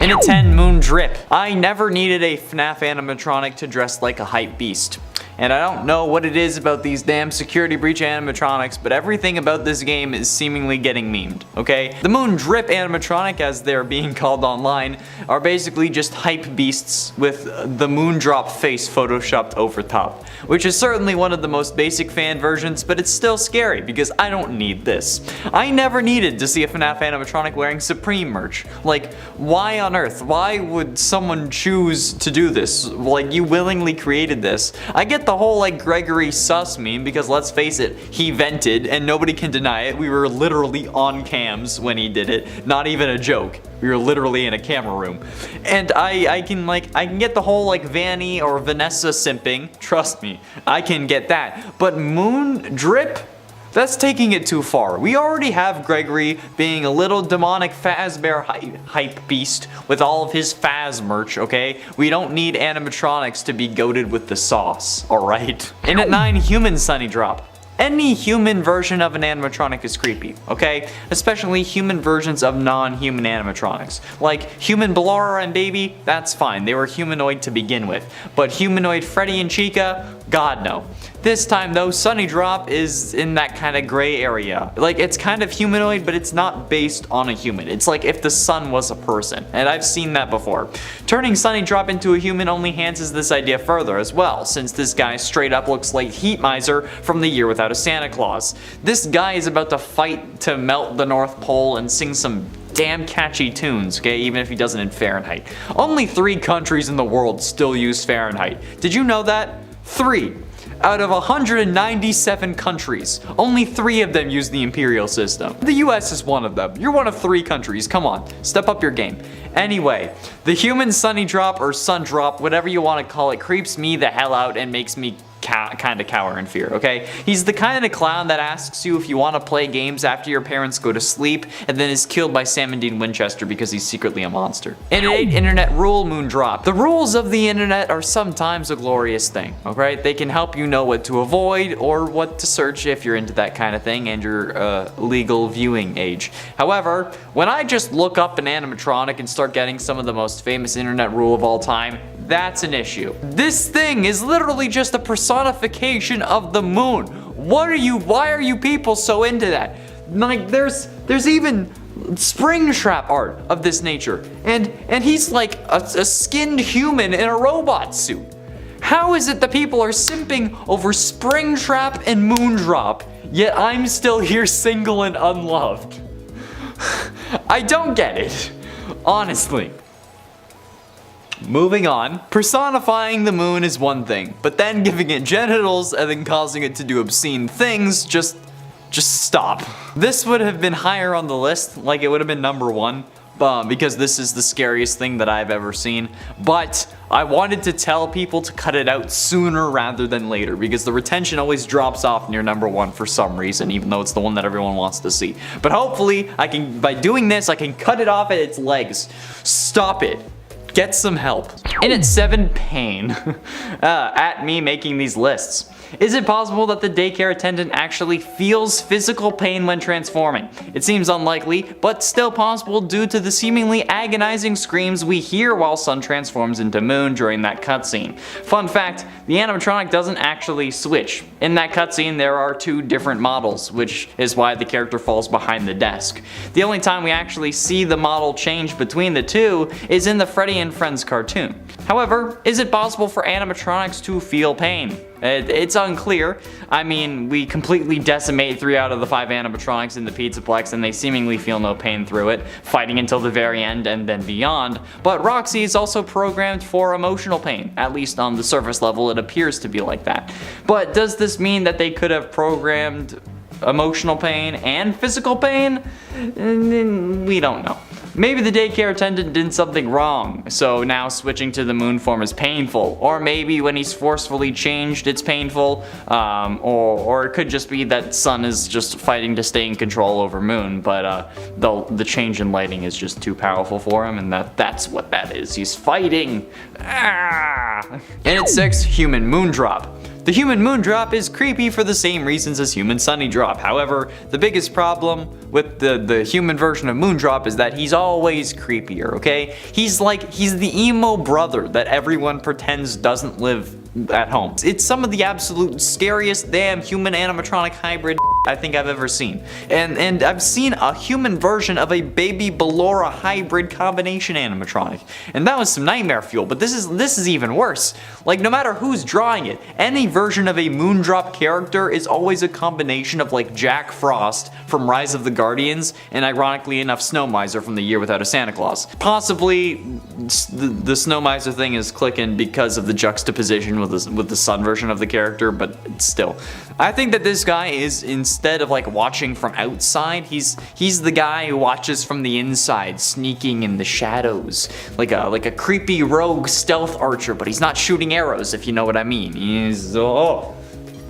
In at 10, Moondrop. I never needed a FNAF animatronic to dress like a hype beast. And I don't know what it is about these damn security breach animatronics, but everything about this game is seemingly getting memed, okay? The Moondrop animatronic, as they're being called online, are basically just hype beasts with the Moondrop face photoshopped over top, which is certainly one of the most basic fan versions, but it's still scary because I don't need this. I never needed to see a FNAF animatronic wearing Supreme merch. Like, why on earth? Why would someone choose to do this? Like, you willingly created this. I get the whole like Gregory sus meme because let's face it, he vented and nobody can deny it. We were literally on cams when he did it. Not even a joke. We were literally in a camera room. And I can get the whole like Vanny or Vanessa simping. Trust me, I can get that. But Moondrop? That's taking it too far. We already have Gregory being a little demonic Fazbear hype beast with all of his Faz merch, okay? We don't need animatronics to be goated with the sauce, alright? In at 9, human Sundrop. Any human version of an animatronic is creepy, okay? Especially human versions of non-human animatronics. Like human Ballora and Baby, that's fine. They were humanoid to begin with. But humanoid Freddy and Chica, God no. This time though, Sundrop is in that kind of gray area. Like it's kind of humanoid, but it's not based on a human. It's like if the sun was a person, and I've seen that before. Turning Sundrop into a human only enhances this idea further as well, since this guy straight up looks like Heat Miser from The Year Without a Santa Claus. This guy is about to fight to melt the North Pole and sing some damn catchy tunes, okay, even if he doesn't in Fahrenheit. Only 3 countries in the world still use Fahrenheit. Did you know that? 3. Out of 197 countries, only 3 of them use the imperial system. The US is one of them. You're one of 3 countries. Come on, step up your game. Anyway, the human Sundrop or Sundrop, whatever you want to call it, creeps me the hell out and makes me kind of cower in fear, okay? He's the kind of clown that asks you if you want to play games after your parents go to sleep and then is killed by Sam and Dean Winchester because he's secretly a monster. In at 8, internet rule Moondrop. The rules of the internet are sometimes a glorious thing, okay? They can help you know what to avoid or what to search if you're into that kind of thing and you're legal viewing age. However, when I just look up an animatronic and start getting some of the most famous internet rule of all time, that's an issue. This thing is literally just a personification of the moon. Why are you people so into that? Like there's even Springtrap art of this nature. And he's like a skinned human in a robot suit. How is it that people are simping over Springtrap and Moondrop, yet I'm still here single and unloved? I don't get it, honestly. Moving on, personifying the moon is one thing, but then giving it genitals and then causing it to do obscene things, just stop. This would have been higher on the list, like it would have been number 1, because this is the scariest thing that I've ever seen, but I wanted to tell people to cut it out sooner rather than later, because the retention always drops off near number 1 for some reason, even though it's the one that everyone wants to see. But hopefully, by doing this, I can cut it off at its legs. Stop it. Get some help. In at 7, pain. At me making these lists. Is it possible that the daycare attendant actually feels physical pain when transforming? It seems unlikely, but still possible due to the seemingly agonizing screams we hear while Sun transforms into Moon during that cutscene. Fun fact, the animatronic doesn't actually switch. In that cutscene, there are 2 different models, which is why the character falls behind the desk. The only time we actually see the model change between the 2 is in the Freddy and Friends cartoon. However, is it possible for animatronics to feel pain? It's unclear. I mean, we completely decimate 3 out of the 5 animatronics in the Pizzaplex and they seemingly feel no pain through it, fighting until the very end and then beyond. But Roxy is also programmed for emotional pain. At least on the surface level, it appears to be like that. But does this mean that they could have programmed emotional pain and physical pain? We don't know. Maybe the daycare attendant did something wrong, so now switching to the moon form is painful. Or maybe when he's forcefully changed, it's painful. Or it could just be that Sun is just fighting to stay in control over Moon, but the change in lighting is just too powerful for him, and that's what that is. He's fighting. Ah! And at 6, human Moondrop. The human Moondrop is creepy for the same reasons as human Sunnydrop. However, the biggest problem with the human version of Moondrop is that he's always creepier, okay? He's the emo brother that everyone pretends doesn't live at home. It's some of the absolute scariest damn human animatronic hybrid I think I've ever seen. And I've seen a human version of a baby Ballora hybrid combination animatronic. And that was some nightmare fuel, but this is even worse. Like, no matter who's drawing it, any version of a Moondrop character is always a combination of like Jack Frost from Rise of the Guardians and ironically enough Snow Miser from The Year Without a Santa Claus. Possibly the Snow Miser thing is clicking because of the juxtaposition with the sun version of the character, but still. I think that this guy is, instead of like watching from outside, he's the guy who watches from the inside, sneaking in the shadows, like a creepy rogue stealth archer, but he's not shooting arrows, if you know what I mean. He's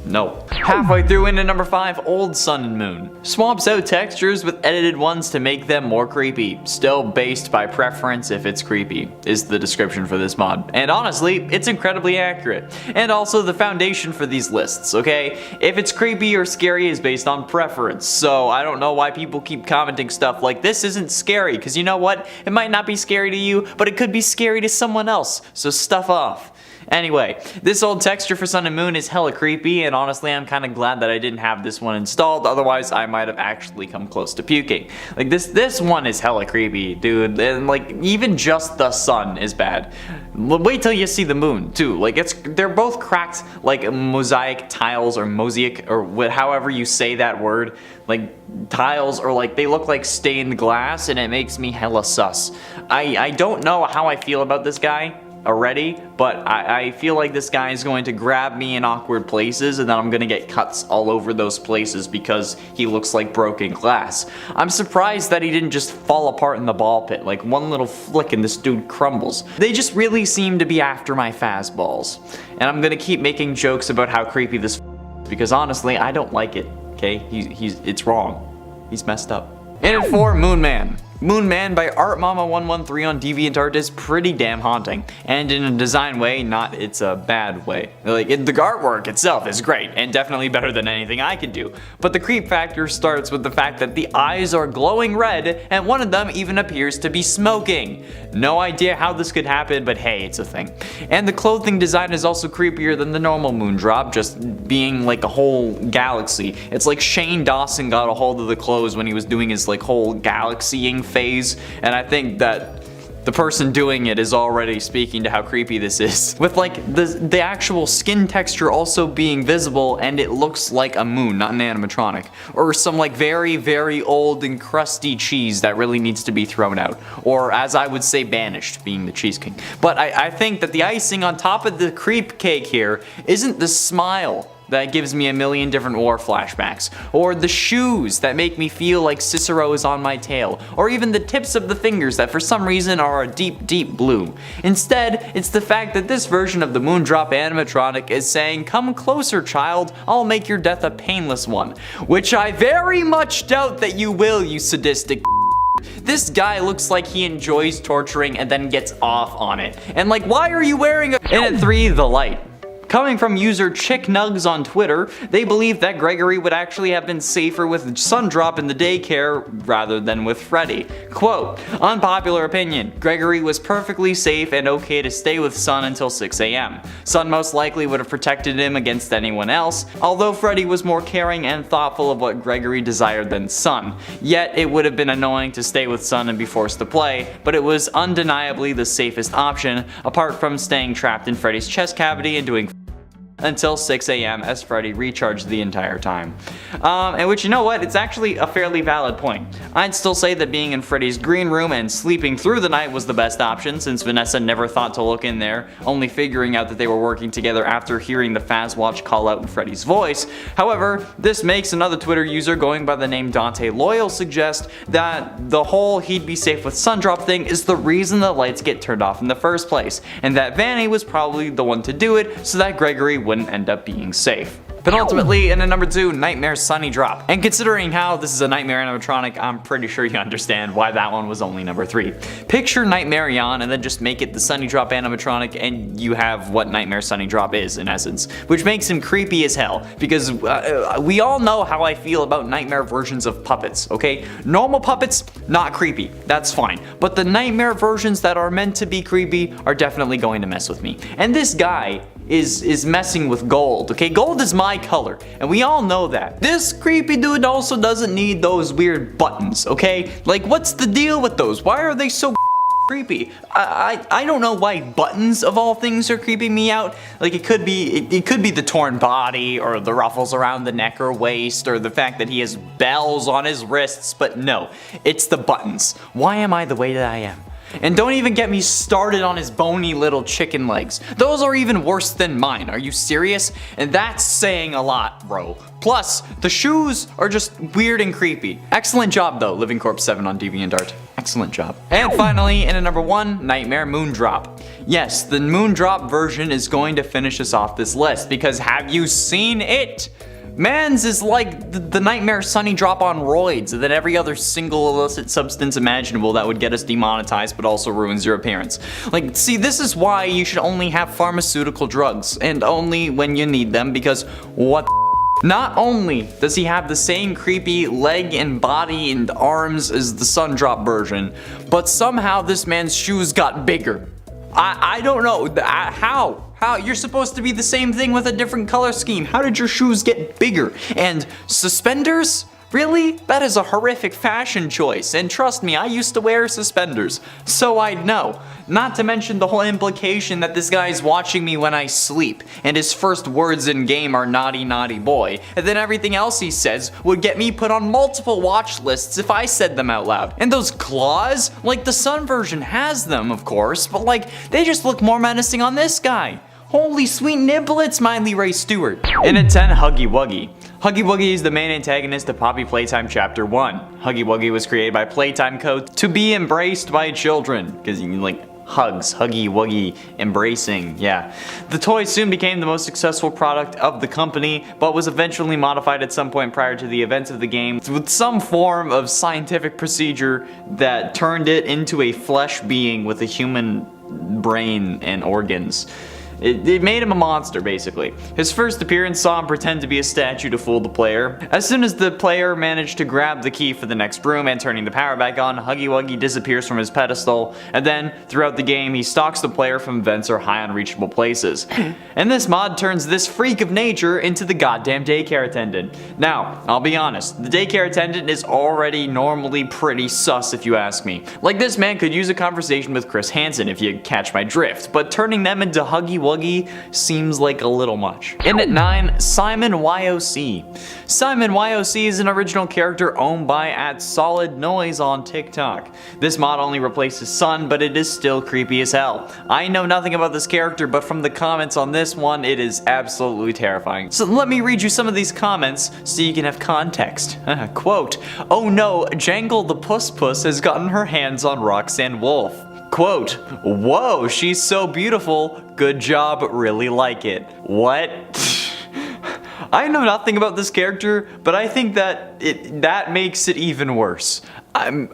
no. Halfway through into number 5, Old Sun and Moon. Swaps out textures with edited ones to make them more creepy. Still based by preference if it's creepy, is the description for this mod. And honestly, it's incredibly accurate. And also the foundation for these lists, okay? If it's creepy or scary is based on preference. So I don't know why people keep commenting stuff like this isn't scary, because you know what? It might not be scary to you, but it could be scary to someone else. So stuff off. Anyway, this old texture for Sun and Moon is hella creepy, and honestly I'm kinda glad that I didn't have this one installed, otherwise I might have actually come close to puking. Like this one is hella creepy, dude, and like even just the sun is bad. Wait till you see the moon too, like they're both cracked like mosaic tiles or mosaic or however you say that word, like tiles, or like they look like stained glass, and it makes me hella sus. I don't know how I feel about this guy already, but I feel like this guy is going to grab me in awkward places and then I'm gonna get cuts all over those places because he looks like broken glass. I'm surprised that he didn't just fall apart in the ball pit. Like one little flick and this dude crumbles. They just really seem to be after my fastballs. And I'm gonna keep making jokes about how creepy this because honestly I don't like it, okay? It's wrong. He's messed up. And at 4, Moon Man. Moon Man by ArtMama113 on DeviantArt is pretty damn haunting, and in a design way, not it's a bad way. Like, the artwork itself is great, and definitely better than anything I could do, but the creep factor starts with the fact that the eyes are glowing red, and one of them even appears to be smoking. No idea how this could happen, but hey, it's a thing. And the clothing design is also creepier than the normal Moondrop, just being like a whole galaxy. It's like Shane Dawson got a hold of the clothes when he was doing his like whole galaxying phase, and I think that the person doing it is already speaking to how creepy this is. With like the actual skin texture also being visible, and it looks like a moon, not an animatronic. Or some like very, very old and crusty cheese that really needs to be thrown out. Or as I would say, banished, being the Cheese King. But I think that the icing on top of the creep cake here isn't the smile that gives me a million different war flashbacks, or the shoes that make me feel like Cicero is on my tail, or even the tips of the fingers that for some reason are a deep, deep blue. Instead, it's the fact that this version of the Moondrop animatronic is saying, "Come closer, child, I'll make your death a painless one," which I very much doubt that you will, you sadistic. This guy looks like he enjoys torturing and then gets off on it. And like, why are you wearing a— And at 3, the light. Coming from user ChickNugs on Twitter, they believe that Gregory would actually have been safer with Sundrop in the daycare rather than with Freddy. Quote, unpopular opinion, Gregory was perfectly safe and okay to stay with Sun until 6 AM. Sun most likely would have protected him against anyone else, although Freddy was more caring and thoughtful of what Gregory desired than Sun. Yet it would have been annoying to stay with Sun and be forced to play, but it was undeniably the safest option, apart from staying trapped in Freddy's chest cavity and doing until 6 AM as Freddy recharged the entire time. And which, you know what, it's actually a fairly valid point. I'd still say that being in Freddy's green room and sleeping through the night was the best option, since Vanessa never thought to look in there, only figuring out that they were working together after hearing the Fazwatch call out in Freddy's voice. However, this makes another Twitter user going by the name Dante Loyal suggest that the whole he'd be safe with Sundrop thing is the reason the lights get turned off in the first place, and that Vanny was probably the one to do it so that Gregory wouldn't end up being safe. Penultimately, in at number 2, Nightmare Sundrop. And considering how this is a Nightmare animatronic, I'm pretty sure you understand why that one was only number 3. Picture Nightmare Yawn and then just make it the Sundrop animatronic and you have what Nightmare Sundrop is in essence, which makes him creepy as hell because we all know how I feel about nightmare versions of puppets, okay? Normal puppets, not creepy, that's fine. But the nightmare versions that are meant to be creepy are definitely going to mess with me. And this guy is messing with gold, okay? Gold is my color, and we all know that. This creepy dude also doesn't need those weird buttons, okay? Like, what's the deal with those? Why are they so creepy? I don't know why buttons of all things are creeping me out. Like, it could be the torn body, or the ruffles around the neck or waist, or the fact that he has bells on his wrists, but no, it's the buttons. Why am I the way that I am? And don't even get me started on his bony little chicken legs. Those are even worse than mine. Are you serious? And that's saying a lot, bro. Plus, the shoes are just weird and creepy. Excellent job though, Living Corpse 7 on DeviantArt. Excellent job. And finally, in at number 1, Nightmare Moondrop. Yes, the Moondrop version is going to finish us off this list because have you seen it? Man's is like the Nightmare Sundrop on roids, and then every other single illicit substance imaginable that would get us demonetized but also ruins your appearance. Like, see, this is why you should only have pharmaceutical drugs, and only when you need them, because what the Not only does he have the same creepy leg and body and arms as the Sundrop version, but somehow this man's shoes got bigger. I don't know, how? How? You're supposed to be the same thing with a different color scheme. How did your shoes get bigger? And suspenders? Really? That is a horrific fashion choice, and trust me, I used to wear suspenders, so I'd know. Not to mention the whole implication that this guy's watching me when I sleep, and his first words in game are naughty naughty boy, and then everything else he says would get me put on multiple watch lists if I said them out loud. And those claws? Like the Sun version has them, of course, but like, they just look more menacing on this guy. Holy sweet niblets, Miley Ray Stewart. And at 10, Huggy Wuggy. Huggy Wuggy is the main antagonist of Poppy Playtime Chapter 1. Huggy Wuggy was created by Playtime Co. to be embraced by children, because you like hugs, Huggy Wuggy, embracing, yeah. The toy soon became the most successful product of the company, but was eventually modified at some point prior to the events of the game with some form of scientific procedure that turned it into a flesh being with a human brain and organs. It made him a monster, basically. His first appearance saw him pretend to be a statue to fool the player. As soon as the player managed to grab the key for the next room and turning the power back on, Huggy Wuggy disappears from his pedestal, and then, throughout the game, he stalks the player from vents or high unreachable places. And this mod turns this freak of nature into the goddamn Daycare Attendant. Now, I'll be honest, the Daycare Attendant is already normally pretty sus if you ask me. Like, this man could use a conversation with Chris Hansen if you catch my drift, but turning them into Huggy Wuggy seems like a little much. In at 9, Simon YOC. Simon YOC is an original character owned by @SolidNoise on TikTok. This mod only replaces Sun, but it is still creepy as hell. I know nothing about this character, but from the comments on this one, it is absolutely terrifying. So let me read you some of these comments so you can have context. Quote, "Oh no, Jangle the Puss Puss has gotten her hands on Roxanne Wolf." Quote, "Whoa, she's so beautiful. Good job, really like it." What? I know nothing about this character, but I think that that makes it even worse.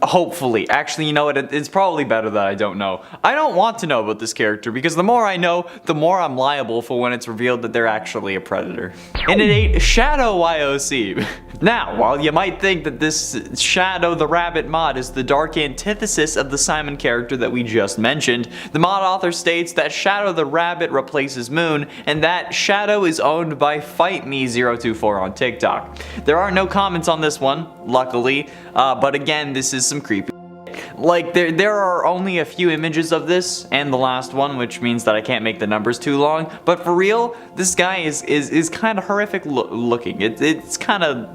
Hopefully. Actually, you know what? It's probably better that I don't know. I don't want to know about this character because the more I know, the more I'm liable for when it's revealed that they're actually a predator. And at 8, Shadow YOC. Now, while you might think that this Shadow the Rabbit mod is the dark antithesis of the Simon character that we just mentioned, the mod author states that Shadow the Rabbit replaces Moon, and that Shadow is owned by FightMe024 on TikTok. There are no comments on this one, luckily, but again, this is some creepy. Like, there are only a few images of this, and the last one, which means that I can't make the numbers too long, but for real, this guy is kind of horrific looking. It's kind of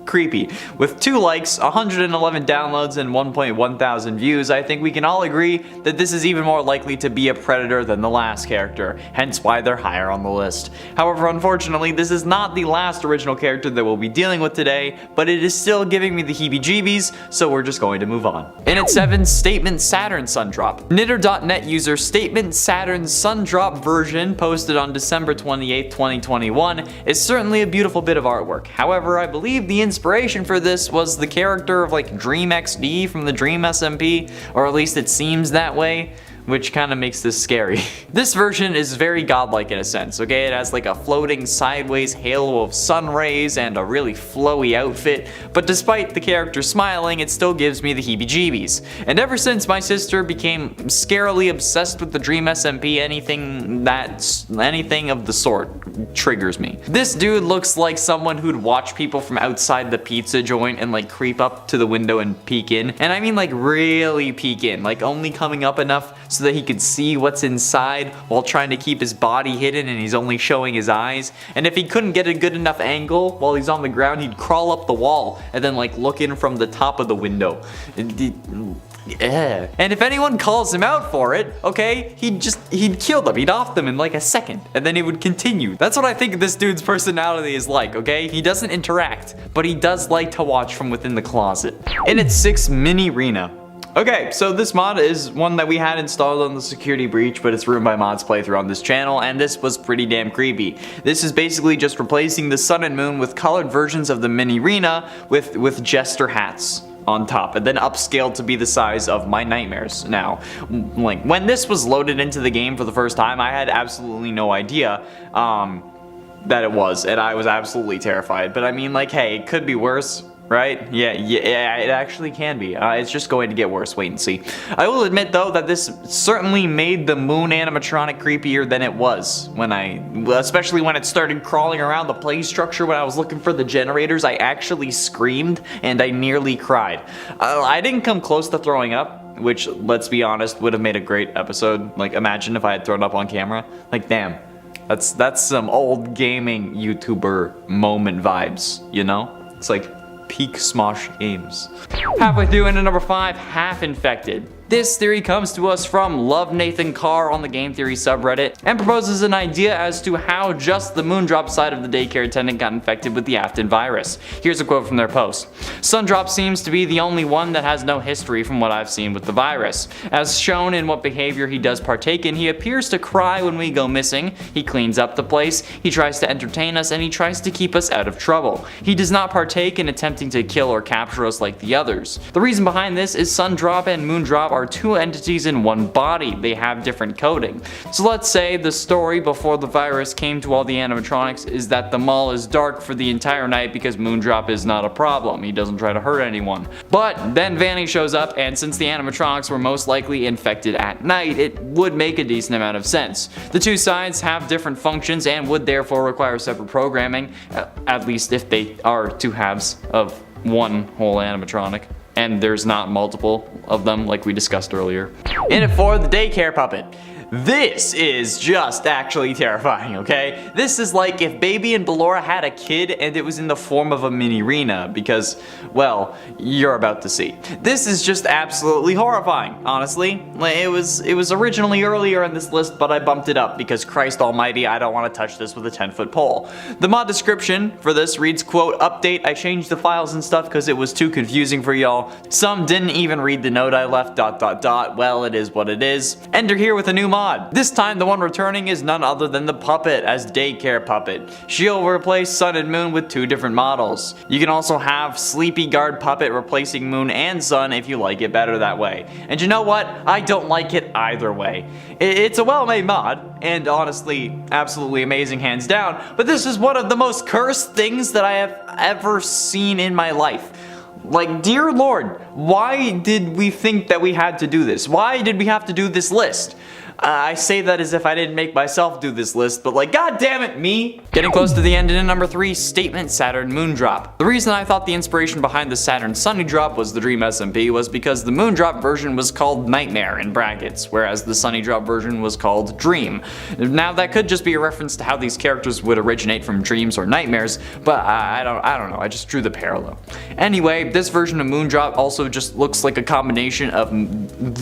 creepy. With 2 likes, 111 downloads, and 1.1 thousand views, I think we can all agree that this is even more likely to be a predator than the last character, hence why they're higher on the list. However, unfortunately, this is not the last original character that we'll be dealing with today, but it is still giving me the heebie-jeebies, so we're just going to move on. In at 7, Statement Saturn Sundrop. Knitter.net user Statement Saturn Sundrop version, posted on December 28, 2021, is certainly a beautiful bit of artwork. However, I believe the inspiration for this was the character of like Dream XD from the Dream SMP, or at least it seems that way, which kind of makes this scary. This version is very godlike in a sense, okay? It has like a floating sideways halo of sun rays and a really flowy outfit, but despite the character smiling, it still gives me the heebie-jeebies. And ever since my sister became scarily obsessed with the Dream SMP, anything of the sort triggers me. This dude looks like someone who'd watch people from outside the pizza joint and like creep up to the window and peek in. And I mean like really peek in, like only coming up enough so that he could see what's inside while trying to keep his body hidden and he's only showing his eyes. And if he couldn't get a good enough angle while he's on the ground, he'd crawl up the wall and then like look in from the top of the window. And if anyone calls him out for it, okay, he'd kill them, he'd off them in like a second, and then he would continue. That's what I think this dude's personality is like, okay? He doesn't interact, but he does like to watch from within the closet. In at 6, Mini Rena. Okay, so this mod is one that we had installed on the security breach, but it's ruined by mods playthrough on this channel, and this was pretty damn creepy. This is basically just replacing the sun and moon with colored versions of the Mini Rena with jester hats on top, and then upscaled to be the size of my nightmares. Now, like when this was loaded into the game for the first time, I had absolutely no idea that it was, and I was absolutely terrified. But I mean, like, hey, it could be worse. Right? Yeah, it actually can be. It's just going to get worse, wait and see. I will admit though that this certainly made the moon animatronic creepier than it was especially when it started crawling around the play structure when I was looking for the generators. I actually screamed and I nearly cried. I didn't come close to throwing up, which, let's be honest, would have made a great episode. Like, imagine if I had thrown up on camera. Like, damn. That's some old gaming YouTuber moment vibes, you know? It's like peak Smosh games. Halfway through, into number 5, Half Infected. This theory comes to us from Love Nathan Carr on the Game Theory subreddit and proposes an idea as to how just the Moondrop side of the Daycare Attendant got infected with the Afton virus. Here's a quote from their post. Sundrop seems to be the only one that has no history from what I've seen with the virus. As shown in what behavior he does partake in, he appears to cry when we go missing, he cleans up the place, he tries to entertain us, and he tries to keep us out of trouble. He does not partake in attempting to kill or capture us like the others. The reason behind this is Sundrop and Moondrop are 2 entities in one body. They have different coding. So let's say the story before the virus came to all the animatronics is that the mall is dark for the entire night because Moondrop is not a problem. He doesn't try to hurt anyone. But then Vanny shows up, and since the animatronics were most likely infected at night, it would make a decent amount of sense. The 2 sides have different functions and would therefore require separate programming, at least if they are 2 halves of one whole animatronic. And there's not multiple of them like we discussed earlier. In it for the daycare puppet. This is just actually terrifying, okay? This is like if Baby and Ballora had a kid and it was in the form of a Mini Rena, because, well, you're about to see. This is just absolutely horrifying, honestly. It was originally earlier in this list, but I bumped it up because, Christ almighty, I don't want to touch this with a 10-foot pole. The mod description for this reads, quote, update, I changed the files and stuff because it was too confusing for y'all. Some didn't even read the note I left, ... Well, it is what it is. Enter here with a new mod. This time the one returning is none other than the puppet as Daycare Puppet. She'll replace Sun and Moon with 2 different models. You can also have Sleepy Guard Puppet replacing Moon and Sun if you like it better that way. And you know what? I don't like it either way. It's a well-made mod, and honestly, absolutely amazing hands down, but this is one of the most cursed things that I have ever seen in my life. Like, dear Lord, why did we think that we had to do this? Why did we have to do this list? I say that as if I didn't make myself do this list, but like, god damn it, me! Getting close to the end, and in number 3, Statement Saturn Moondrop. The reason I thought the inspiration behind the Saturn Sunny Drop was the Dream SMP was because the Moondrop version was called Nightmare in brackets, whereas the Sunny Drop version was called Dream. Now that could just be a reference to how these characters would originate from dreams or nightmares, but I don't know, I just drew the parallel. Anyway, this version of Moondrop also just looks like a combination of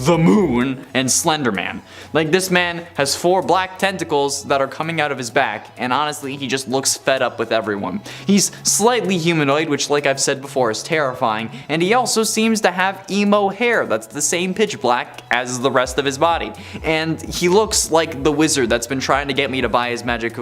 the moon and Slender Man. Like, this man has 4 black tentacles that are coming out of his back, and honestly, he just looks fed up with everyone. He's slightly humanoid, which like I've said before is terrifying, and he also seems to have emo hair that's the same pitch black as the rest of his body. And he looks like the wizard that's been trying to get me to buy his magic.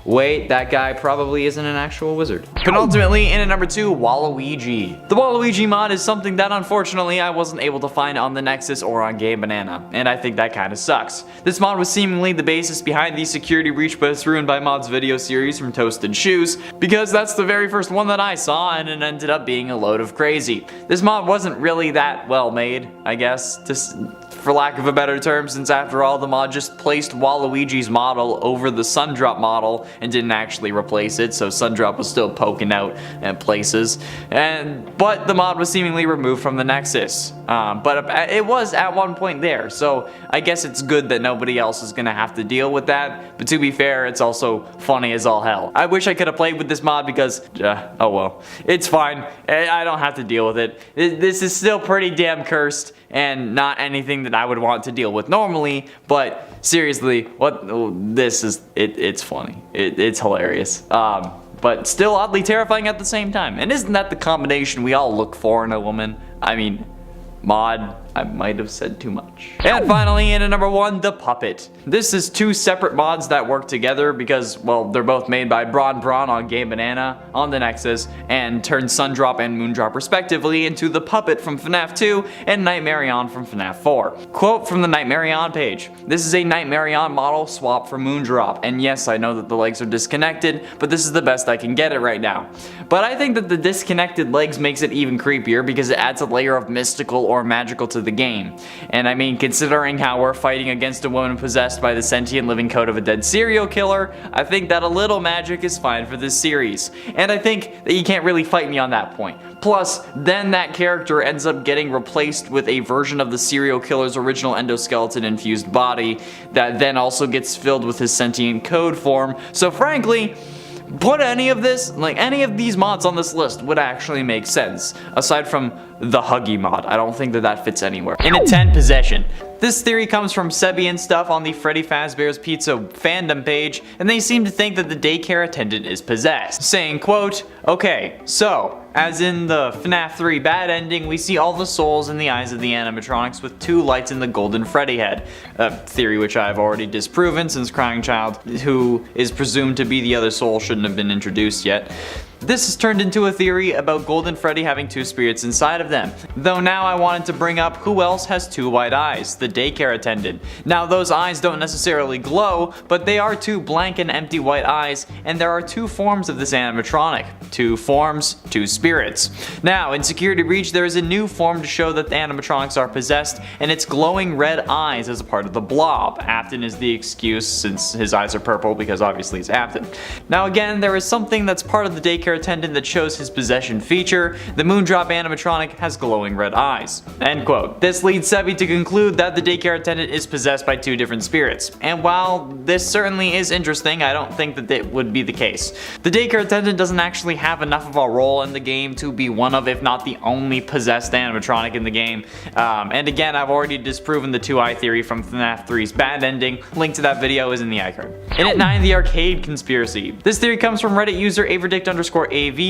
Wait, that guy probably isn't an actual wizard. Penultimately, in at number 2, Waluigi. The Waluigi mod is something that unfortunately I wasn't able to find on the Nexus or on Game Banana, and I think that kinda sucks. This mod was seemingly the basis behind the security breach, but it's ruined by Mods video series from Toasted Shoes, because that's the very first one that I saw, and it ended up being a load of crazy. This mod wasn't really that well made, I guess, for lack of a better term, since after all, the mod just placed Waluigi's model over the Sundrop model and didn't actually replace it, so Sundrop was still poking out in places. But the mod was seemingly removed from the Nexus. But it was at one point there, so I guess it's good that nobody else is gonna have to deal with that. But to be fair, it's also funny as all hell. I wish I could have played with this mod because, oh well, it's fine. I don't have to deal with it. This is still pretty damn cursed and not anything that I would want to deal with normally, but seriously, it's funny. It's hilarious. But still oddly terrifying at the same time. And isn't that the combination we all look for in a woman? I mean, mod, I might have said too much. And finally, in at number 1, the Puppet. This is 2 separate mods that work together because, well, they're both made by Braun on Game Banana on the Nexus and turned Sundrop and Moondrop respectively into the Puppet from FNAF 2 and Nightmare from FNAF 4. Quote from the Nightmare page. This is a Nightmare model swap for Moondrop, and yes, I know that the legs are disconnected, but this is the best I can get it right now. But I think that the disconnected legs makes it even creepier because it adds a layer of mystical or magical to the game. And I mean, considering how we're fighting against a woman possessed by the sentient living code of a dead serial killer, I think that a little magic is fine for this series. And I think that you can't really fight me on that point. Plus, then that character ends up getting replaced with a version of the serial killer's original endoskeleton infused body that then also gets filled with his sentient code form. So frankly, put any of these mods on this list would actually make sense, aside from the Huggy mod. I don't think that fits anywhere. In at 10, Possession. This theory comes from Sebi and stuff on the Freddy Fazbear's Pizza fandom page, and they seem to think that the daycare attendant is possessed, saying, quote, okay, so, as in the FNAF 3 bad ending, we see all the souls in the eyes of the animatronics with 2 lights in the golden Freddy head. A theory which I've already disproven since Crying Child, who is presumed to be the other soul, shouldn't have been introduced yet. This has turned into a theory about Golden Freddy having 2 spirits inside of them. Though now I wanted to bring up who else has 2 white eyes, the daycare attendant. Now those eyes don't necessarily glow, but they are 2 blank and empty white eyes, and there are 2 forms of this animatronic. 2 forms, 2 spirits. Now in Security Breach there is a new form to show that the animatronics are possessed, and it's glowing red eyes as a part of the blob. Afton is the excuse since his eyes are purple because obviously it's Afton. Now again, there is something that's part of the daycare attendant that shows his possession feature. The Moondrop animatronic has glowing red eyes. End quote. This leads Sebi to conclude that the daycare attendant is possessed by 2 different spirits. And while this certainly is interesting, I don't think that it would be the case. The daycare attendant doesn't actually have enough of a role in the game to be one of, if not the only possessed animatronic in the game. And again, I've already disproven the 2-eye theory from FNAF 3's bad ending. Link to that video is in the icon. In at 9, the arcade conspiracy. This theory comes from Reddit user Averdict_AV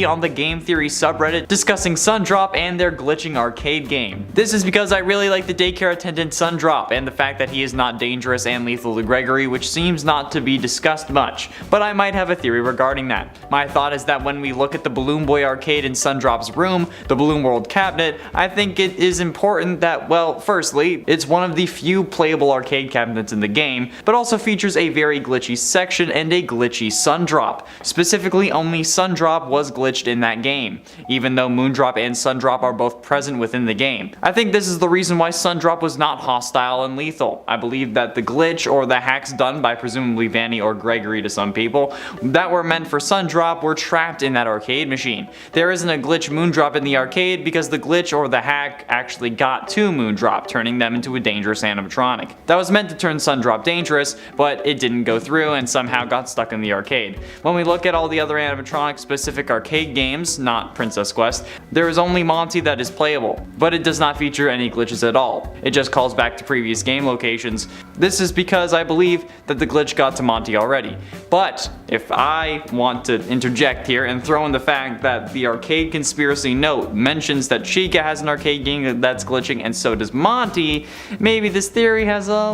on the game theory subreddit discussing Sundrop and their glitching arcade game. This is because I really like the daycare attendant Sundrop and the fact that he is not dangerous and lethal to Gregory, which seems not to be discussed much, but I might have a theory regarding that. My thought is that when we look at the Balloon Boy arcade in Sundrop's room, the Balloon World cabinet, I think it is important that, well, firstly, it's one of the few playable arcade cabinets in the game, but also features a very glitchy section and a glitchy Sundrop. Specifically, only Sundrop was glitched in that game, even though Moondrop and Sundrop are both present within the game. I think this is the reason why Sundrop was not hostile and lethal. I believe that the glitch or the hacks done by presumably Vanny or Gregory to some people that were meant for Sundrop were trapped in that arcade machine. There isn't a glitch Moondrop in the arcade because the glitch or the hack actually got to Moondrop, turning them into a dangerous animatronic. That was meant to turn Sundrop dangerous, but it didn't go through and somehow got stuck in the arcade. When we look at all the other animatronic specific arcade games, not Princess Quest, there is only Monty that is playable, but it does not feature any glitches at all. It just calls back to previous game locations. This is because I believe that the glitch got to Monty already. But if I want to interject here and throw in the fact that the arcade conspiracy note mentions that Chica has an arcade game that's glitching and so does Monty, maybe this theory has a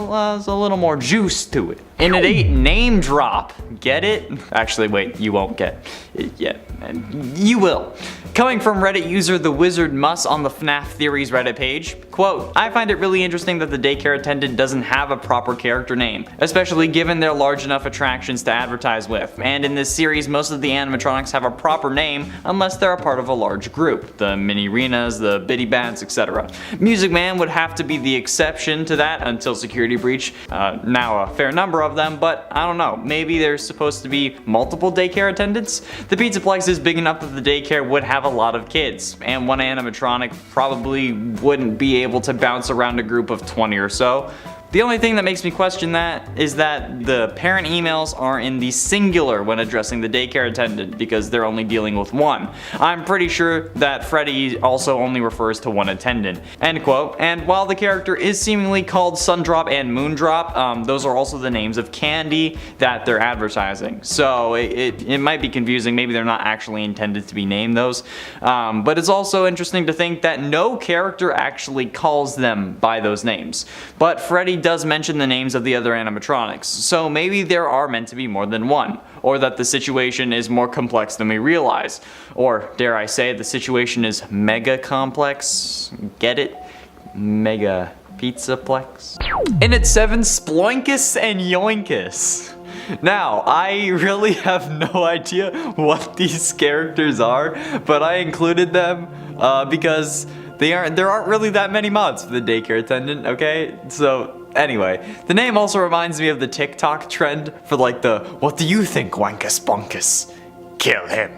little more juice to it. And it ain't name drop. Get it? Actually, wait, you won't get it yet. You will. Coming from Reddit user The Wizard Muss on the FNAF Theories Reddit page, quote, I find it really interesting that the Daycare Attendant doesn't have a proper character name, especially given their large enough attractions to advertise with, and in this series most of the animatronics have a proper name unless they're a part of a large group, the Mini Renas, the Bitty Bats, etc. Music Man would have to be the exception to that until Security Breach, now a fair number of them, but I don't know, maybe there's supposed to be multiple Daycare Attendants? The Pizzaplex is big enough that the daycare would have a lot of kids, and one animatronic probably wouldn't be able to bounce around a group of 20 or so. The only thing that makes me question that is that the parent emails are in the singular when addressing the daycare attendant because they're only dealing with one. I'm pretty sure that Freddy also only refers to one attendant. End quote. And while the character is seemingly called Sundrop and Moondrop, those are also the names of candy that they're advertising. So it might be confusing, maybe they're not actually intended to be named those. But it's also interesting to think that no character actually calls them by those names. But Freddy does mention the names of the other animatronics, so maybe there are meant to be more than one, or that the situation is more complex than we realize, or dare I say the situation is mega complex. Get it? Mega Pizzaplex. And at 7, Sploinkus and Yoinkus. Now, I really have no idea what these characters are, but I included them because there aren't really that many mods for the daycare attendant, okay? So anyway, the name also reminds me of the TikTok trend for like the "What do you think, Wankus Bonkus? Kill him."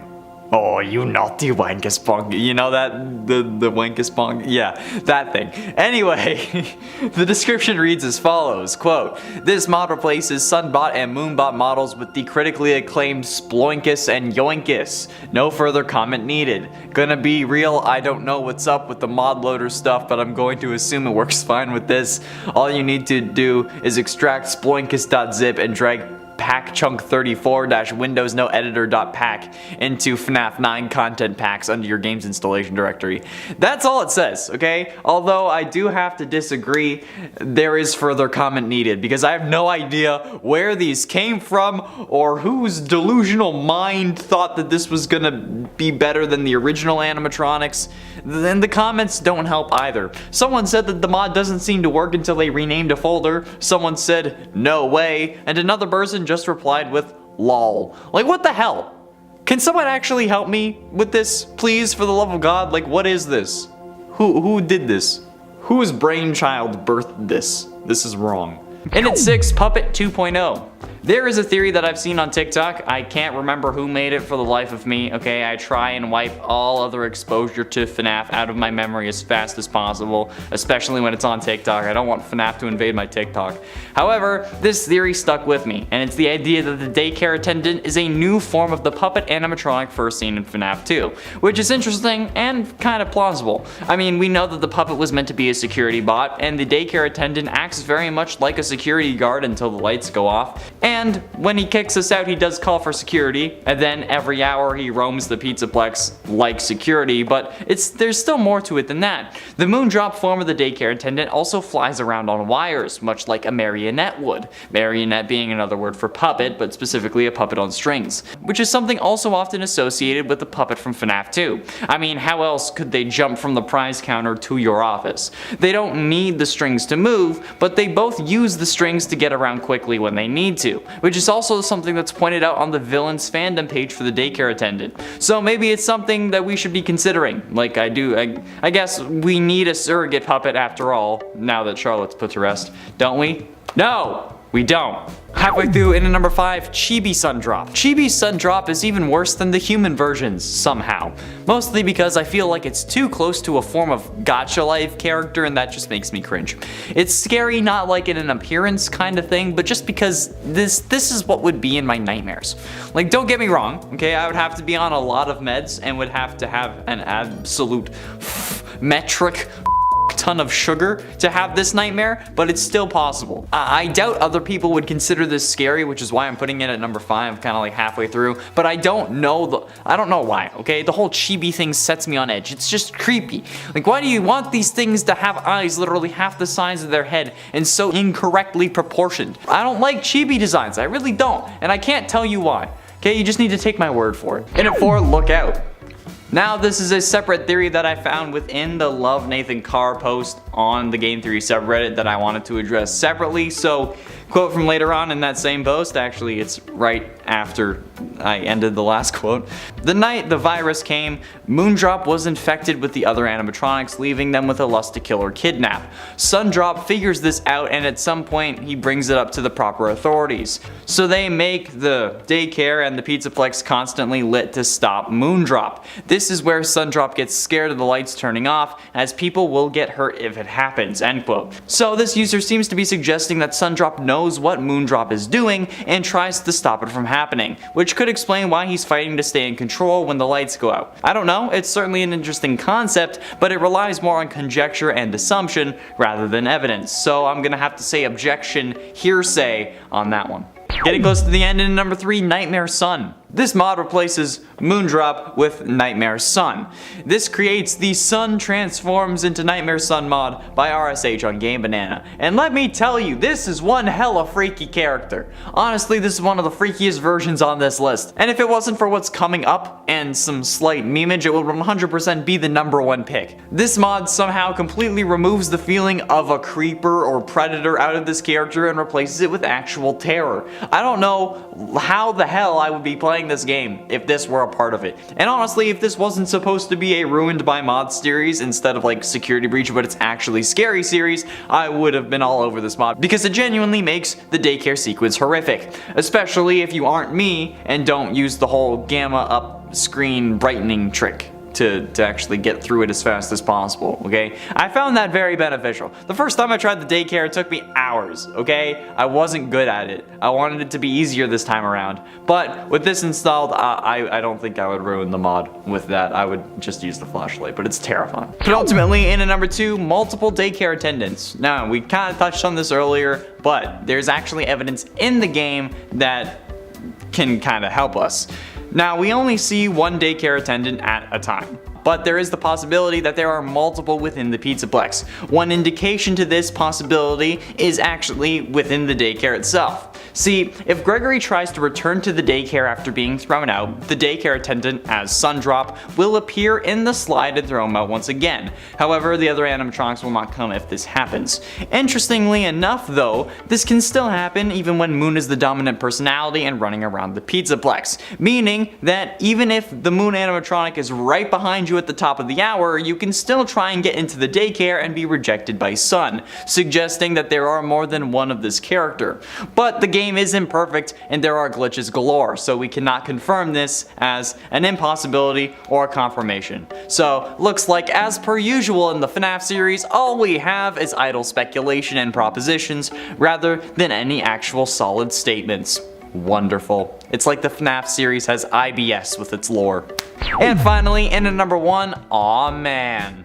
Oh, you naughty Wankus Bonk. You know that? The Wankus Bonk? Yeah, that thing. Anyway, the description reads as follows, quote, this mod replaces Sunbot and Moonbot models with the critically acclaimed Sploinkus and Yoinkus. No further comment needed. Gonna be real, I don't know what's up with the mod loader stuff, but I'm going to assume it works fine with this. All you need to do is extract sploinkus.zip and drag packchunk34-windows no editor.pack into FNAF 9 content packs under your game's installation directory. That's all it says, okay? Although I do have to disagree, there is further comment needed because I have no idea where these came from or whose delusional mind thought that this was gonna be better than the original animatronics. Then the comments don't help either. Someone said that the mod doesn't seem to work until they renamed a folder. Someone said no way, and another person just replied with lol. Like, what the hell? Can someone actually help me with this, please, for the love of God? Like, what is this? Who did this? Whose brainchild birthed this? This is wrong. And at 6, Puppet 2.0. There is a theory that I've seen on TikTok. I can't remember who made it for the life of me, okay? I try and wipe all other exposure to FNAF out of my memory as fast as possible, especially when it's on TikTok. I don't want FNAF to invade my TikTok. However, this theory stuck with me, and it's the idea that the daycare attendant is a new form of the puppet animatronic first seen in FNAF 2, which is interesting and kind of plausible. I mean, we know that the puppet was meant to be a security bot, and the daycare attendant acts very much like a security guard until the lights go off. And when he kicks us out, he does call for security, and then every hour he roams the Pizzaplex like security, but there's still more to it than that. The Moondrop form of the daycare attendant also flies around on wires, much like a marionette would. Marionette being another word for puppet, but specifically a puppet on strings, which is something also often associated with the puppet from FNAF 2. I mean, how else could they jump from the prize counter to your office? They don't need the strings to move, but they both use the strings to get around quickly when they need to, which is also something that's pointed out on the villains fandom page for the daycare attendant. So maybe it's something that we should be considering. Like I guess we need a surrogate puppet after all, now that Charlotte's put to rest, don't we? No, we don't. Halfway through, in at number 5, Chibi Sundrop. Chibi Sundrop is even worse than the human versions, somehow. Mostly because I feel like it's too close to a form of gacha life character, and that just makes me cringe. It's scary, not like in an appearance kind of thing, but just because this is what would be in my nightmares. Like, don't get me wrong, okay, I would have to be on a lot of meds and would have to have an absolute metric ton of sugar to have this nightmare, but it's still possible. I doubt other people would consider this scary, which is why I'm putting it at number 5, kind of like halfway through, but I don't know why, okay? The whole chibi thing sets me on edge. It's just creepy. Like, why do you want these things to have eyes literally half the size of their head and so incorrectly proportioned? I don't like chibi designs, I really don't, and I can't tell you why. Okay, you just need to take my word for it. In at 4, Look Out. Now, this is a separate theory that I found within the Love Nathan Carr post on the Game Theory subreddit that I wanted to address separately. So, quote from later on in that same post, actually it's right after I ended the last quote. The night the virus came, Moondrop was infected with the other animatronics, leaving them with a lust to kill or kidnap. Sundrop figures this out, and at some point he brings it up to the proper authorities. So they make the daycare and the Pizzaplex constantly lit to stop Moondrop. This is where Sundrop gets scared of the lights turning off, as people will get hurt if it happens, end quote. So this user seems to be suggesting that Sundrop knows what Moondrop is doing and tries to stop it from happening, which could explain why he's fighting to stay in control when the lights go out. I don't know, it's certainly an interesting concept, but it relies more on conjecture and assumption rather than evidence, so I'm gonna have to say objection, hearsay on that one. Getting close to the end, in number 3, Nightmare Sun. This mod replaces Moondrop with Nightmare Sun. This creates the Sun Transforms into Nightmare Sun mod by RSH on Game Banana. And let me tell you, this is one hella freaky character. Honestly, this is one of the freakiest versions on this list. And if it wasn't for what's coming up and some slight memeage, it would 100% be the number 1 pick. This mod somehow completely removes the feeling of a creeper or predator out of this character and replaces it with actual terror. I don't know how the hell I would be playing this game if this were a part of it. And honestly, if this wasn't supposed to be a ruined by mods series instead of like Security Breach, but it's actually Scary series, I would have been all over this mod because it genuinely makes the daycare sequence horrific. Especially if you aren't me and don't use the whole gamma up screen brightening trick to actually get through it as fast as possible, okay? I found that very beneficial. The first time I tried the daycare, it took me hours, okay? I wasn't good at it. I wanted it to be easier this time around. But with this installed, I don't think I would ruin the mod with that. I would just use the flashlight, but it's terrifying. But ultimately, in at number 2, multiple daycare attendants. Now, we kind of touched on this earlier, but there's actually evidence in the game that can kind of help us. Now, we only see one daycare attendant at a time, but there is the possibility that there are multiple within the Pizzaplex. One indication to this possibility is actually within the daycare itself. See, if Gregory tries to return to the daycare after being thrown out, the daycare attendant, as Sundrop, will appear in the slide and throw him out once again. However, the other animatronics will not come if this happens. Interestingly enough though, this can still happen even when Moon is the dominant personality and running around the Pizzaplex, meaning that even if the Moon animatronic is right behind you at the top of the hour, you can still try and get into the daycare and be rejected by Sun, suggesting that there are more than one of this character. But the game is imperfect and there are glitches galore, so we cannot confirm this as an impossibility or a confirmation. So looks like, as per usual in the FNAF series, all we have is idle speculation and propositions rather than any actual solid statements. Wonderful. It's like the FNAF series has IBS with its lore. And finally, in at number 1, aw man.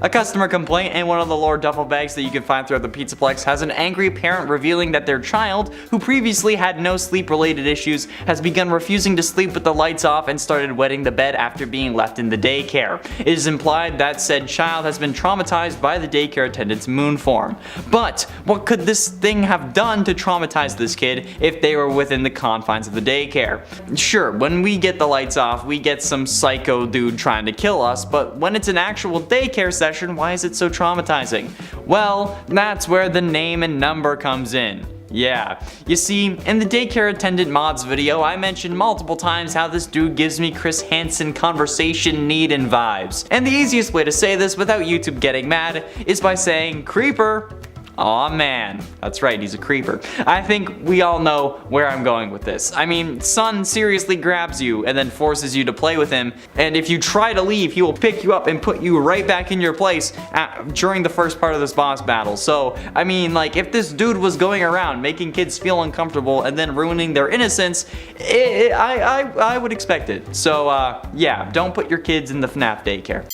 A customer complaint in one of the lore duffel bags that you can find throughout the Pizzaplex has an angry parent revealing that their child, who previously had no sleep-related issues, has begun refusing to sleep with the lights off and started wetting the bed after being left in the daycare. It is implied that said child has been traumatized by the daycare attendant's moon form. But what could this thing have done to traumatize this kid if they were within the confines of the daycare? Sure, when we get the lights off, we get some psycho dude trying to kill us, but when it's an actual daycare session, why is it so traumatizing? Well, that's where the name and number comes in. Yeah, you see, in the Daycare Attendant mods video, I mentioned multiple times how this dude gives me Chris Hansen conversation need and vibes. And the easiest way to say this without YouTube getting mad is by saying creeper. Aw man, that's right, he's a creeper. I think we all know where I'm going with this. I mean, Sun seriously grabs you and then forces you to play with him, and if you try to leave, he will pick you up and put you right back in your place during the first part of this boss battle. So, I mean, like, if this dude was going around making kids feel uncomfortable and then ruining their innocence, I would expect it. So, yeah, don't put your kids in the FNAF daycare.